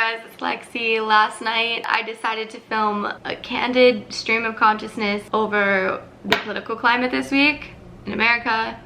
guys, it's Lexi. Last night I decided to film a candid stream of consciousness over the political climate this week in America,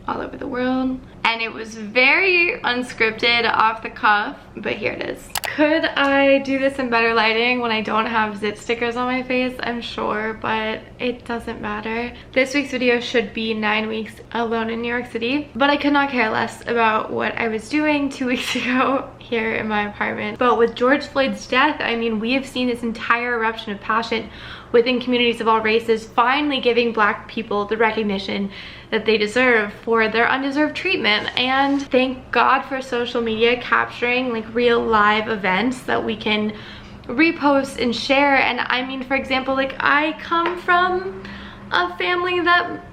all over the world. And it was very unscripted, off the cuff, but here it is. Could I do this in better lighting when I don't have zit stickers on my face? I'm sure, but it doesn't matter. This week's video should be 9 weeks alone in New York City, but I could not care less about what I was doing 2 weeks ago here in my apartment. But with George Floyd's death, I mean, we have seen this entire eruption of passion within communities of all races, finally giving Black people the recognition that they deserve for their undeserved treatment. And thank God for social media capturing like real live events that we can repost and share. And I mean, for example, like I come from a family that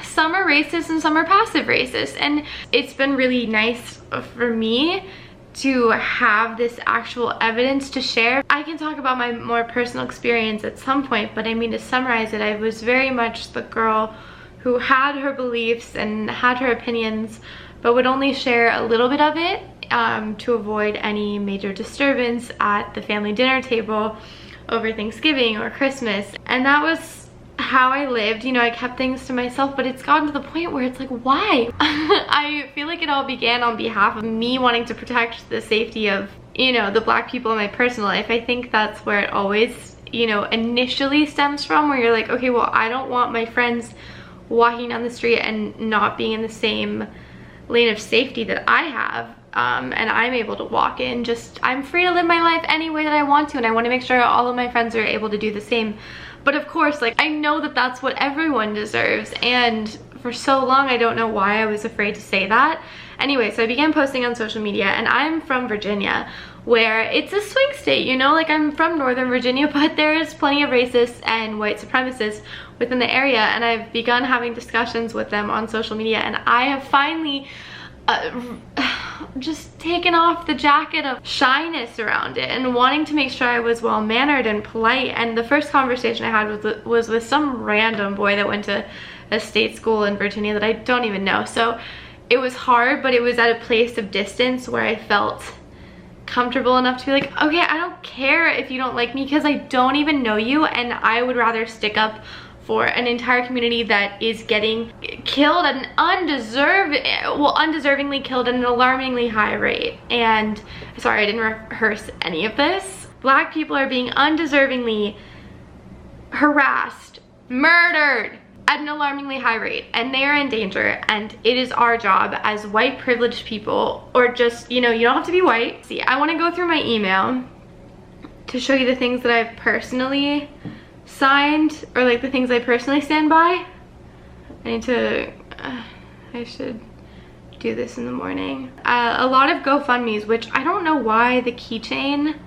some are racist and some are passive racist, and it's been really nice for me to have this actual evidence to share. I can talk about my more personal experience at some point, but I mean, to summarize it, I was very much the girl who had her beliefs and had her opinions, but would only share a little bit of it to avoid any major disturbance at the family dinner table over Thanksgiving or Christmas. And that was how I lived. You know, I kept things to myself, but it's gotten to the point where it's like, why? I feel like it all began on behalf of me wanting to protect the safety of, you know, the Black people in my personal life. I think that's where it always, you know, initially stems from, where you're like, okay, well, I don't want my friends walking down the street and not being in the same lane of safety that I have, and I'm able to walk in. Just, I'm free to live my life any way that I want to, and I want to make sure all of my friends are able to do the same. But of course, like, I know that that's what everyone deserves, and for so long I don't know why I was afraid to say that. Anyway, so I began posting on social media, and I'm from Virginia, where it's a swing state, you know, like I'm from Northern Virginia, but there's plenty of racists and white supremacists within the area, and I've begun having discussions with them on social media, and I have finally just taken off the jacket of shyness around it and wanting to make sure I was well-mannered and polite. And the first conversation I had was with some random boy that went to a state school in Virginia that I don't even know. So it was hard, but it was at a place of distance where I felt comfortable enough to be like, okay, I don't care if you don't like me because I don't even know you, and I would rather stick up for an entire community that is getting killed at an undeservingly killed at an alarmingly high rate. And sorry, I didn't rehearse any of this. Black people are being undeservingly harassed, murdered at an alarmingly high rate, and they are in danger. And it is our job as white privileged people, or just, you know, you don't have to be white. See, I want to go through my email to show you the things that I've personally signed, or like the things I personally stand by. I should do this in the morning. A lot of GoFundMes, which I don't know why the keychain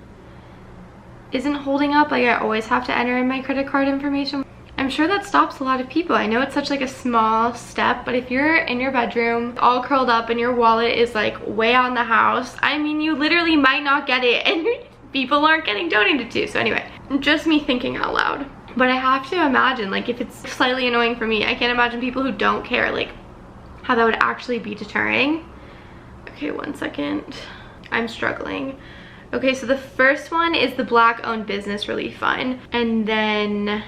isn't holding up. Like, I always have to enter in my credit card information. I'm sure that stops a lot of people. I know it's such like a small step, but if you're in your bedroom all curled up and your wallet is like way out in the house, I mean, you literally might not get it, and people aren't getting donated to. So anyway, just me thinking out loud. But I have to imagine, like, if it's slightly annoying for me, I can't imagine people who don't care, like, how that would actually be deterring. Okay, 1 second. I'm struggling. Okay, so the first one is the Black-owned business relief fund. And then,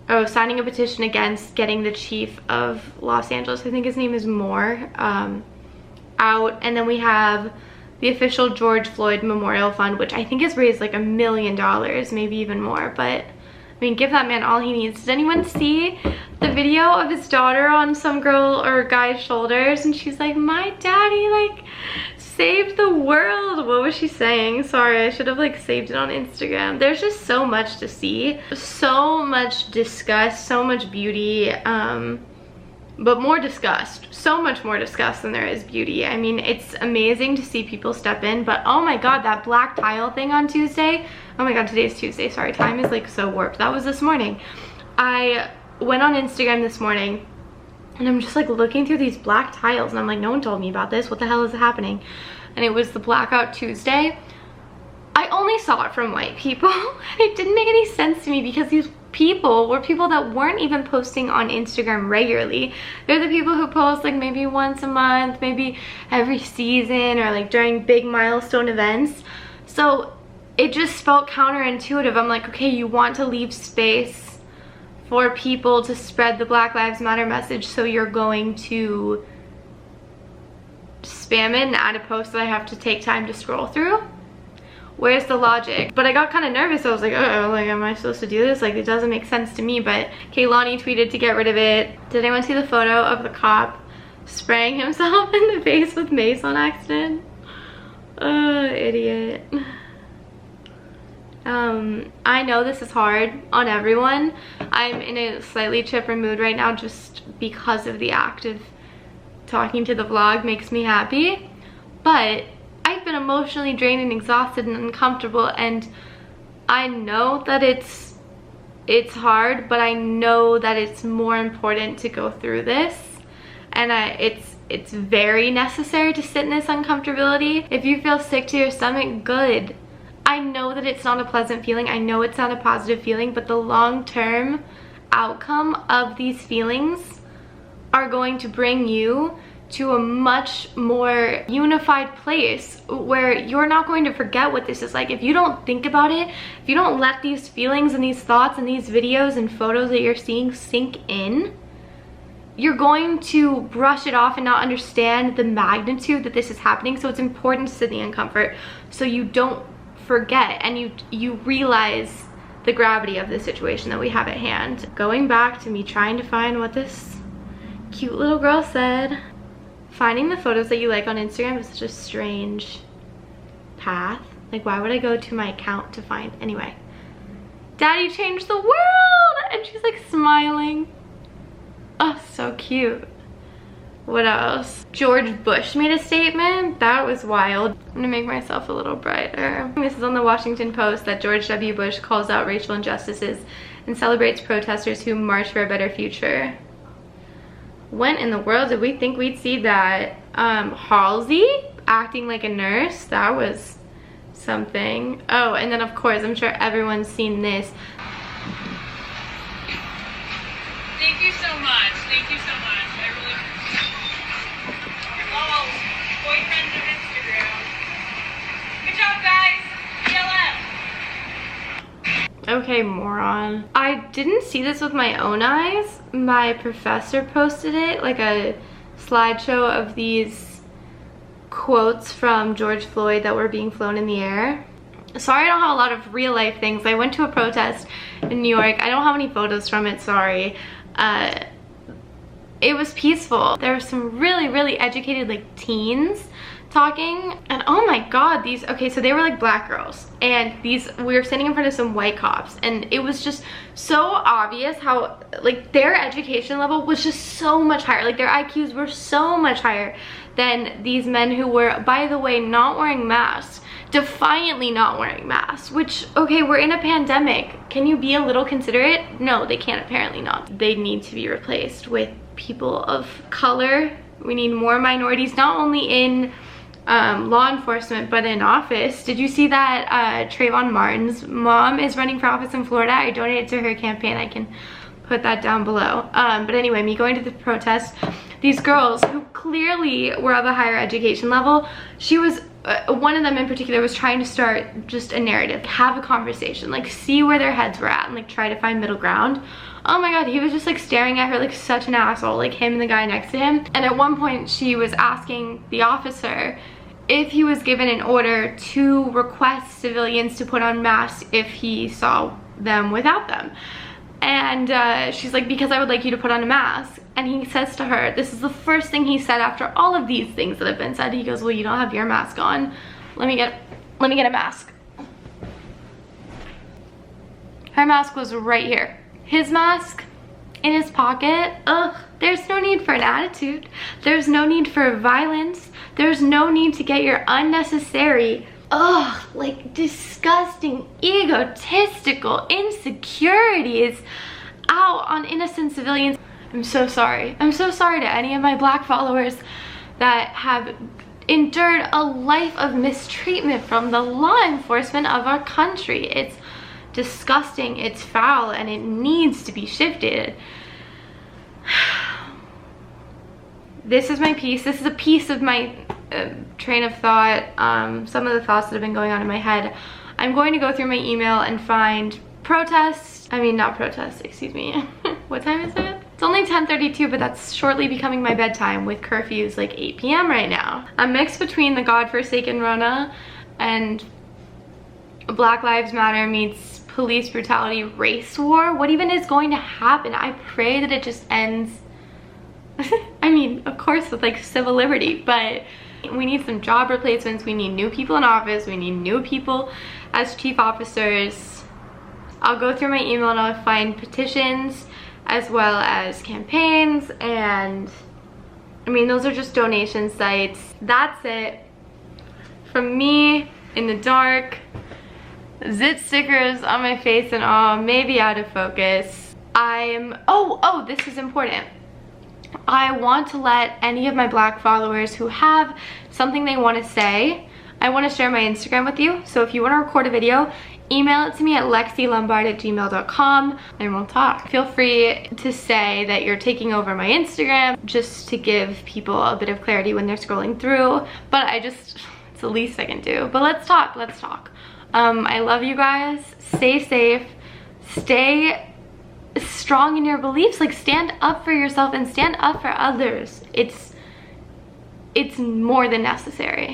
oh, signing a petition against getting the chief of Los Angeles, I think his name is Moore, out. And then we have the official George Floyd Memorial Fund, which I think has raised like $1 million, maybe even more. But I mean, give that man all he needs. Did anyone see the video of his daughter on some girl or guy's shoulders, and she's like, my daddy like saved the world? What was she saying? Sorry, I should have like saved it on Instagram. There's just so much to see, so much disgust, so much beauty, but more disgust, so much more disgust than there is beauty. I mean, it's amazing to see people step in, but oh my god, that black tile thing on Tuesday, oh my god, today's Tuesday, sorry, time is like so warped. That was this morning. I went on Instagram this morning, and I'm just like looking through these black tiles, and I'm like, no one told me about this, what the hell is happening? And it was the Blackout Tuesday. I only saw it from white people, and it didn't make any sense to me because these people were people that weren't even posting on Instagram regularly. They're the people who post like maybe once a month, maybe every season, or like during big milestone events. So it just felt counterintuitive. I'm like, okay, you want to leave space for people to spread the Black Lives Matter message, so you're going to spam it and add a post that I have to take time to scroll through? Where's the logic? But I got kind of nervous. I was like, oh, like, am I supposed to do this? Like, it doesn't make sense to me. But Kaylani tweeted to get rid of it. Did anyone see the photo of the cop spraying himself in the face with mace on accident? Idiot. I know this is hard on everyone. I'm in a slightly chipper mood right now just because of the act of talking to the vlog makes me happy. But I've been emotionally drained and exhausted and uncomfortable, and I know that it's hard, but I know that it's more important to go through this, and it's very necessary to sit in this uncomfortability. If you feel sick to your stomach, good. I know that it's not a pleasant feeling. I know it's not a positive feeling, but the long-term outcome of these feelings are going to bring you to a much more unified place where you're not going to forget what this is like. If you don't think about it, if you don't let these feelings and these thoughts and these videos and photos that you're seeing sink in, you're going to brush it off and not understand the magnitude that this is happening. So it's important to sit in the uncomfort so you don't forget and you realize the gravity of the situation that we have at hand. Going back to me trying to find what this cute little girl said. Finding the photos that you like on Instagram is such a strange path. Like, why would I go to my account to find? Anyway, Daddy changed the world, and she's like smiling. Oh, so cute. What else? George Bush made a statement. That was wild. I'm gonna make myself a little brighter. This is on the Washington Post, that George W. Bush calls out racial injustices and celebrates protesters who march for a better future. When in the world did we think we'd see that? Halsey acting like a nurse, that was something. Oh, and then of course, I'm sure everyone's seen this. Thank you so much. Thank you so much. I really... Oh, boyfriends of Instagram. Good job, guys. BLM. Okay, moron. I didn't see this with my own eyes. My professor posted it, like a slideshow of these quotes from George Floyd that were being flown in the air. Sorry I don't have a lot of real life things. I went to a protest in New York. I don't have any photos from it, sorry. It was peaceful. There were some really educated like teens talking, and oh my god, these, okay, so they were like black girls, and we were standing in front of some white cops, and it was just so obvious how like their education level was just so much higher, like their IQs were so much higher than these men who were, by the way, not wearing masks, defiantly not wearing masks, which, okay, we're in a pandemic, can you be a little considerate? No, they can't, apparently not. They need to be replaced with people of color. We need more minorities, not only in law enforcement but in office. Did you see that Trayvon Martin's mom is running for office in Florida? I donated to her campaign. I can put that down below. But anyway, me going to the protest, these girls who clearly were of a higher education level, she was one of them in particular was trying to start just a narrative, have a conversation, like see where their heads were at and like try to find middle ground. Oh my god, he was just like staring at her like such an asshole, like him and the guy next to him. And at one point she was asking the officer if he was given an order to request civilians to put on masks if he saw them without them. And she's like, because I would like you to put on a mask. And he says to her, this is the first thing he said after all of these things that have been said. He goes, well, you don't have your mask on. Let me get a mask. Her mask was right here. His mask in his pocket. Ugh, there's no need for an attitude. There's no need for violence. There's no need to get your unnecessary, ugh, like disgusting, egotistical insecurities out on innocent civilians. I'm so sorry. I'm so sorry to any of my black followers that have endured a life of mistreatment from the law enforcement of our country. It's disgusting, it's foul, and it needs to be shifted. This is my piece. This is a piece of my train of thought, some of the thoughts that have been going on in my head. I'm going to go through my email and find not protests, excuse me. What time is it? It's only 10:32, but that's shortly becoming my bedtime with curfews like 8 p.m. right now. A mix between the godforsaken Rona and Black Lives Matter meets police brutality, race war. What even is going to happen? I pray that it just ends. I mean, of course, with like civil liberty, but we need some job replacements. We need new people in office. We need new people as chief officers. I'll go through my email and I'll find petitions as well as campaigns, and I mean, those are just donation sites. That's it from me in the dark. Zit stickers on my face and all, maybe out of focus. Oh, this is important. I want to let any of my Black followers who have something they want to say, I want to share my Instagram with you. So if you want to record a video, email it to me at lexilombard@gmail.com and we'll talk. Feel free to say that you're taking over my Instagram just to give people a bit of clarity when they're scrolling through. But it's the least I can do. But let's talk, let's talk. I love you guys. Stay safe. Stay strong in your beliefs. Like, stand up for yourself and stand up for others. It's more than necessary.